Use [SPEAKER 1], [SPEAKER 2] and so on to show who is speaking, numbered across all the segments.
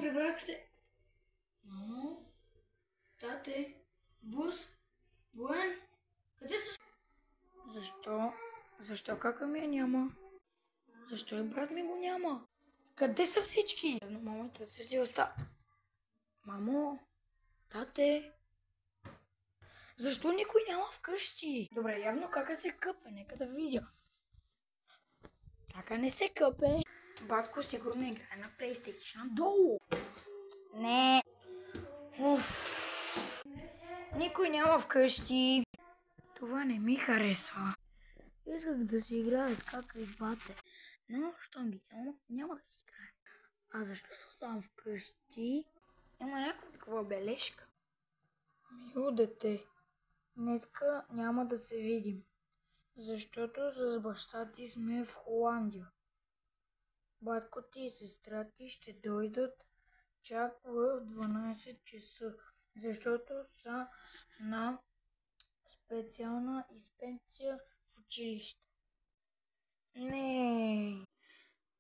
[SPEAKER 1] прибрах се. Мамо, тате, Бус, Буен, къде са? Защо кака ми я няма? Защо и брат ми го няма? Къде са всички? Мамо и тате си оста. Мамо, тате, защо никой няма вкъщи? Добре, явно кака се къпе, нека да видя. Кака не се къпе. Батко сигурно играе на PlayStation долу. Не. Уф. Никой няма вкъщи. Това не ми харесва. Исках да си играя с кака и с бате. Но, щом ги няма да си играя. А защо съм сам вкъщи? Има някаква бележка. Мило дете, днеска няма да се видим. Защото с баща ти сме в Холандия. Батко ти и сестра ти ще дойдат чак в 12 часа, защото са на специална инспекция в училище. Не,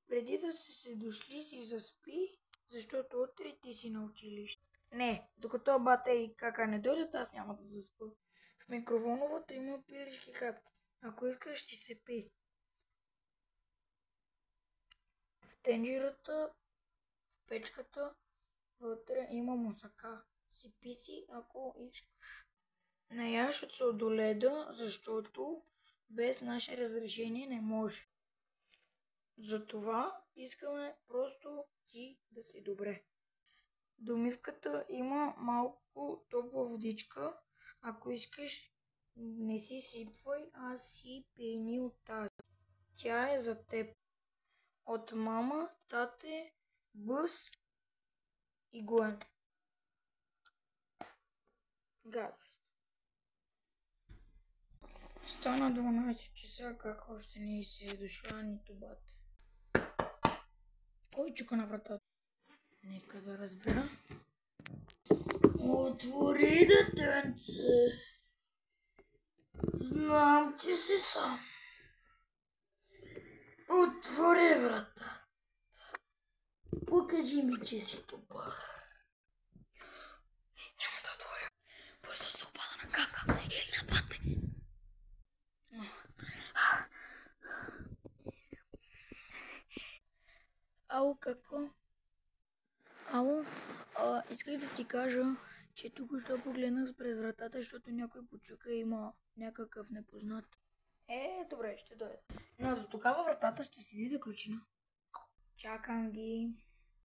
[SPEAKER 1] преди да се дошли си заспи, защото утре ти си на училище. Не, докато бата и кака не дойдат, аз няма да заспа. В микроволновата има пилешки хапки. Ако искаш, си се пи. В тенджерата, в печката, вътре има мусака. Си пи си, ако искаш. Не яш от сладоледа, защото без наше разрешение не може. Затова искаме просто ти да си добре. До мивката има малко топла водичка. Ако искаш, не си сипвай, а си пейни от тази. Тя е за теб. От мама, тате, Бъс и Гуен. Гадост. Стана 12 часа, как още не си е дошла, нито бате. Кой чука на вратата? Нека да разбера. Отвори, детенце. Знам, че си сам. Отвори вратата. Покажи ми, че си добър. Няма да отворя. Бързо се опада на кака или на бате. Ало, какво? Ало, исках да ти кажа, че тук ще погледнах през вратата, защото някой почука и има някакъв непознат. Добре, ще дойда. Но до тогава вратата ще седи заключена. Чакам ги.